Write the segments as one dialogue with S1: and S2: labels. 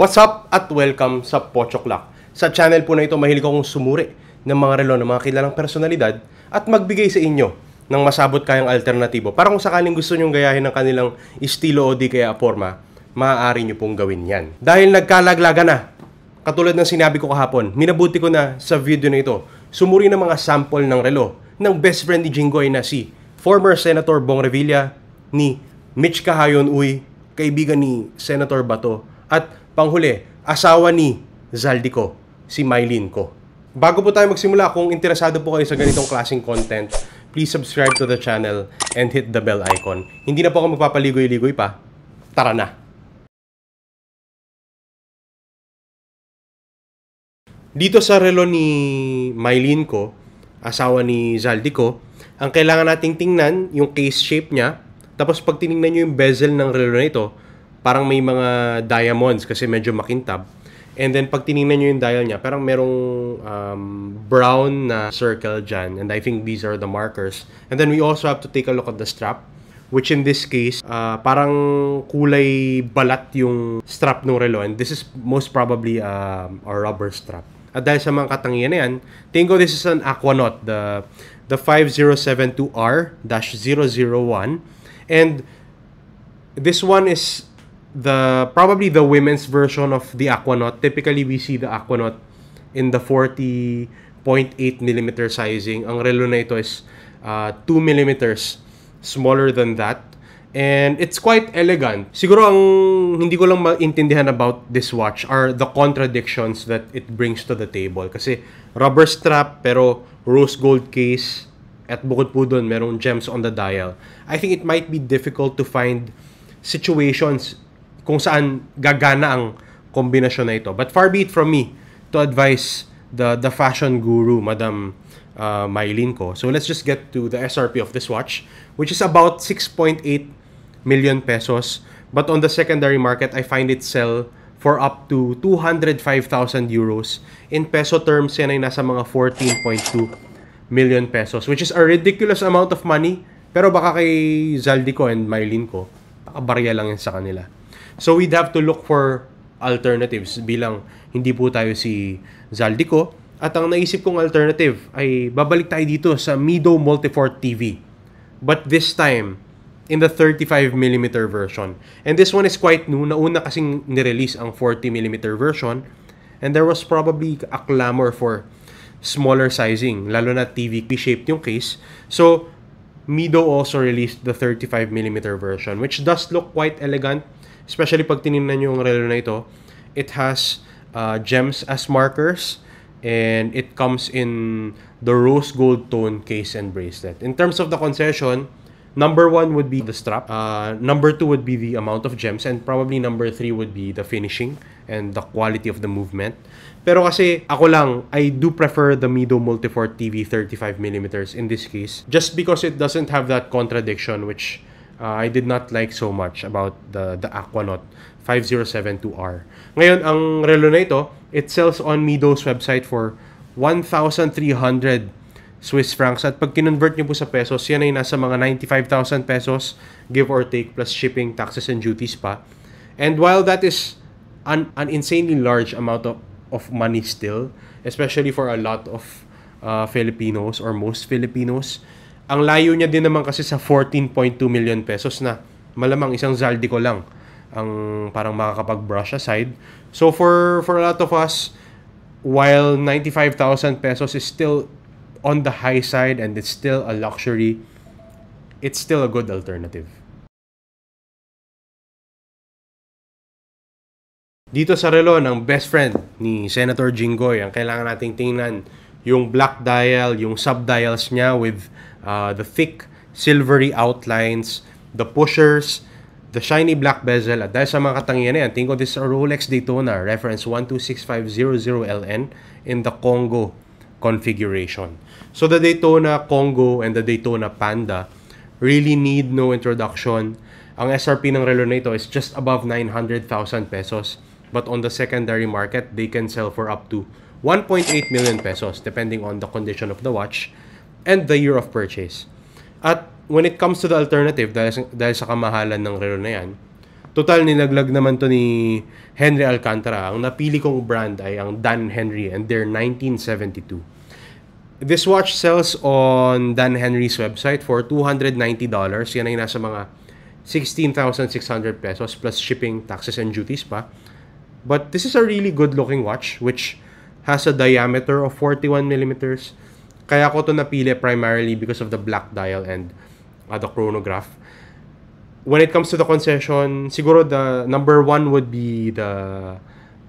S1: What's up at welcome sa Pocho Clock. Sa channel po na ito, mahilig akong sumuri ng mga relo ng mga kilalang personalidad at magbigay sa inyo ng masabot kayang alternatibo. Para kung sakaling gusto nyong gayahin ng kanilang estilo o di kaya forma, maaari nyo pong gawin yan. Dahil nagkalaglaga na, katulad ng sinabi ko kahapon, minabuti ko na sa video na ito, sumuri ng mga sample ng relo ng best friend ni Jinggoy na si former Senator Bong Revilla, ni Mitch Cahayon Uy, kaibigan ni Senator Bato, at panghuli, asawa ni Zaldico, si Mylene Ko. Bago po tayo magsimula, kung interesado po kayo sa ganitong klaseng content, please subscribe to the channel and hit the bell icon. Hindi na po ako magpapaligoy-ligoy pa. Tara na! Dito sa relo ni Mylene Ko, asawa ni Zaldico, ang kailangan nating tingnan, yung case shape niya. Tapos pag tinignan nyo yung bezel ng relo na ito, parang may mga diamonds kasi medyo makintab. And then pag tinignan nyo yung dial niya, parang merong brown na circle dyan. And I think these are the markers. And then we also have to take a look at the strap, which in this case, parang kulay balat yung strap ng relo. And this is most probably a rubber strap. At dahil sa mga katangian na yan, tingin ko this is an Aquanaut, the 5072R-001. And this one is probably the women's version of the Aquanaut. Typically, we see the Aquanaut in the 40.8mm sizing. Ang relo na ito is 2mm smaller than that. And it's quite elegant. Siguro ang hindi ko lang maintindihan about this watch are the contradictions that it brings to the table. Kasi rubber strap pero rose gold case at bukod po doon merong gems on the dial. I think it might be difficult to find situations kung saan gagana ang kombinasyon na ito. But far be it from me to advise the fashion guru, Madam Mylene Ko. So let's just get to the SRP of this watch, which is about 6.8 million pesos. But on the secondary market, I find it sell for up to 205,000 euros. In peso terms, yan ay nasa mga 14.2 million pesos, which is a ridiculous amount of money. Pero baka kay Zaldico and Mylene Ko, baka lang yan sa kanila. So we'd have to look for alternatives bilang hindi po tayo si Zaldico. At ang naisip kong alternative ay babalik tayo dito sa Mido Multi-Four TV. But this time, in the 35mm version. And this one is quite new. Nauna kasing nirelease ang 40mm version. And there was probably a clamor for smaller sizing. Lalo na TV-shaped yung case. So, Mido also released the 35mm version, which does look quite elegant. Especially pag tinignan nyo yung relo na ito. It has gems as markers. And it comes in the rose gold tone case and bracelet. In terms of the concession, number 1 would be the strap. Number 2 would be the amount of gems. And probably number 3 would be the finishing and the quality of the movement. Pero kasi ako lang, I do prefer the Mido Multi-Four TV 35mm in this case. Just because it doesn't have that contradiction which I did not like so much about the Aquanaut 5072R. Ngayon, ang relo na ito, it sells on Mido's website for 1,300 Swiss francs. At pag kinonvert nyo po sa pesos, yan ay nasa mga 95,000 pesos, give or take, plus shipping, taxes, and duties pa. And while that is an insanely large amount of money still, especially for a lot of Filipinos or most Filipinos, ang layo niya din naman kasi sa 14.2 million pesos na malamang isang Zaldico lang ang parang makakapag-brush aside. So for a lot of us, while 95,000 pesos is still on the high side and it's still a luxury, it's still a good alternative. Dito sa relo ng best friend ni Senator Jinggoy, ang kailangan nating tingnan yung black dial, yung sub-dials niya with the thick silvery outlines, the pushers, the shiny black bezel. At dahil sa mga katangian na yan, tingin ko this is a Rolex Daytona reference 126500LN in the Congo configuration. So the Daytona Congo and the Daytona Panda really need no introduction. Ang SRP ng relo na ito is just above 900,000 pesos. But on the secondary market, they can sell for up to 1.8 million pesos depending on the condition of the watch and the year of purchase. At when it comes to the alternative, dahil sa kamahalan ng relo na yan, Total, nilaglag naman to ni Henry Alcantara. Ang napili kong brand ay ang Dan Henry and their 1972. This watch sells on Dan Henry's website for $290. Yan ay nasa mga 16,600 pesos plus shipping, taxes, and duties pa. But this is a really good-looking watch which has a diameter of 41 millimeters. Kaya ko to napili primarily because of the black dial and the chronograph. When it comes to the concession, siguro the number one would be the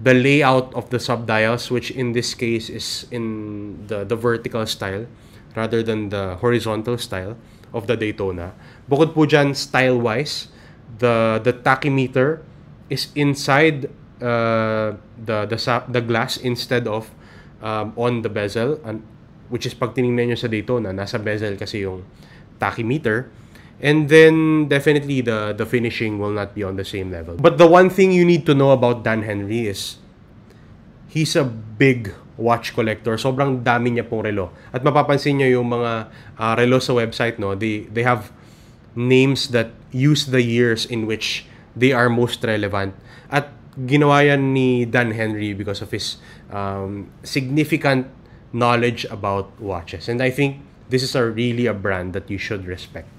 S1: layout of the subdials, which in this case is in the vertical style rather than the horizontal style of the Daytona. Bukod po dyan, style-wise, the tachymeter is inside the glass instead of on the bezel, which is pag tinignan nyo sa Daytona, nasa bezel kasi yung tachymeter. And then, definitely, the finishing will not be on the same level. But the one thing you need to know about Dan Henry is he's a big watch collector. Sobrang dami niya pong relo. At mapapansin nyo yung mga relo sa website, no? They have names that use the years in which they are most relevant. At ginawa yan ni Dan Henry because of his significant knowledge about watches. And I think this is really a brand that you should respect.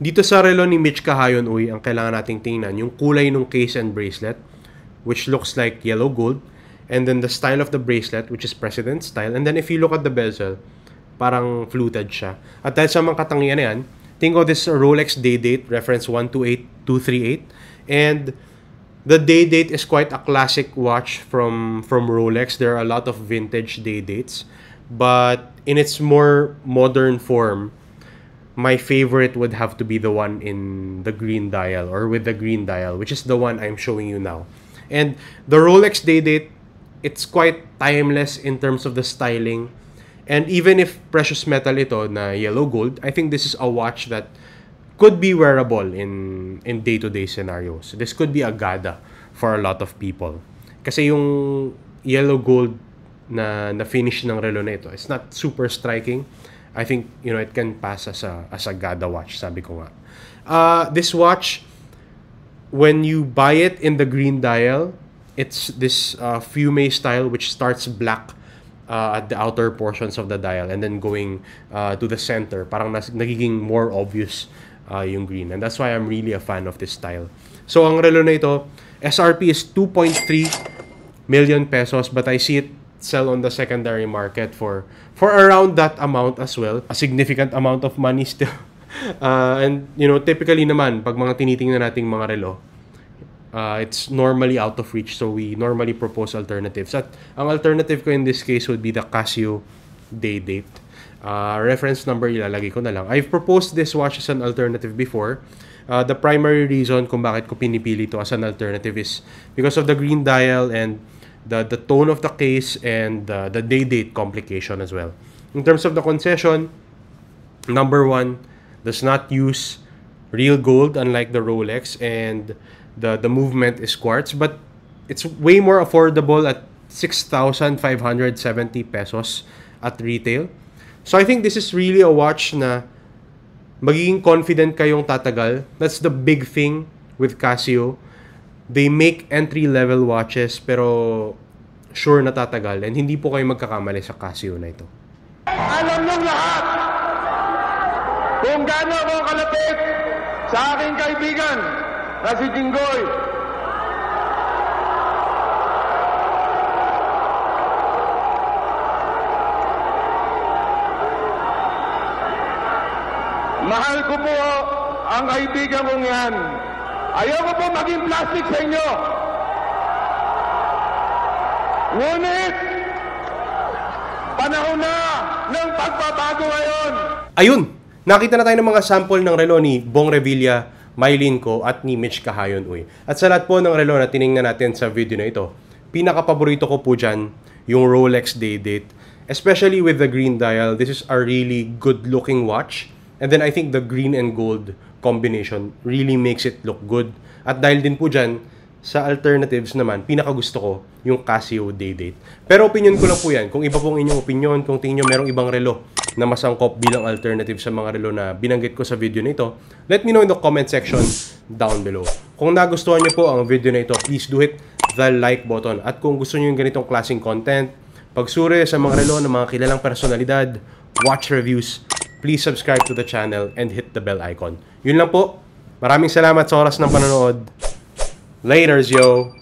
S1: Dito sa relo ni Mitch Kahayon, ang kailangan nating tingnan, yung kulay ng case and bracelet, which looks like yellow gold, and then the style of the bracelet, which is President style, and then if you look at the bezel, parang fluted siya. At dahil sa mga katangian na yan, think of this Rolex day date, reference 128238, and the day date is quite a classic watch from Rolex. There are a lot of vintage day dates, but in its more modern form, my favorite would have to be the one in the green dial or with the green dial, which is the one I'm showing you now. And the Rolex day date, it's quite timeless in terms of the styling. And even if precious metal ito na yellow gold, I think this is a watch that could be wearable in day-to-day scenarios. This could be a gada for a lot of people. Kasi yung yellow gold na finish ng relo na ito, it's not super striking. I think, it can pass as a gada watch, sabi ko nga. This watch, when you buy it in the green dial, it's this fume style which starts black at the outer portions of the dial and then going to the center. Parang nagiging more obvious yung green. And that's why I'm really a fan of this style. So, ang relo na ito, SRP is 2.3 million pesos, but I see it sell on the secondary market for around that amount as well. A significant amount of money still. And, typically naman, pag mga tinitingnan nating mga relo, it's normally out of reach. So, we normally propose alternatives. At ang alternative ko in this case would be the Casio day date. Reference number ilalagay ko na lang. I've proposed this watch as an alternative before. The primary reason kung bakit ko pinipili to as an alternative is because of the green dial and the tone of the case and the day date complication as well. In terms of the concession, number one, does not use real gold unlike the Rolex, and the movement is quartz, but it's way more affordable at 6,570 pesos at retail. So I think this is really a watch na magiging confident kayong tatagal. That's the big thing with Casio. They make entry-level watches pero sure na tatagal, and hindi po kayo magkakamali sa Casio na ito.
S2: Alam niyong lahat kung gaano ako kalapit sa aking kaibigan na si Jinggoy. Mahal ko po ang kaibigan kong yan. Ayoko po maging plastic sa inyo. Ngunit, panahon na ng pagbabago ngayon.
S1: Ayun! Nakita na tayo ng mga sample ng relo ni Bong Revilla, Mylene Ko, at ni Mitch Kahayon. At sa lahat po ng relo na tiningnan natin sa video na ito, pinaka-paborito ko po dyan yung Rolex day date. Especially with the green dial, this is a really good-looking watch. And then I think the green and gold combination really makes it look good. At dahil din po dyan, sa alternatives naman, pinakagusto ko yung Casio day date. Pero opinion ko lang po yan. Kung iba pong inyong opinion, kung tingin nyo merong ibang relo na mas angkop bilang alternative sa mga relo na binanggit ko sa video na ito, let me know in the comment section down below. Kung nagustuhan nyo po ang video na ito, please do hit the like button. At kung gusto nyo yung ganitong klaseng content, pagsuri sa mga relo ng mga kilalang personalidad, watch reviews, please subscribe to the channel and hit the bell icon. Yun lang po. Maraming salamat sa oras ng panonood. Laters, yo!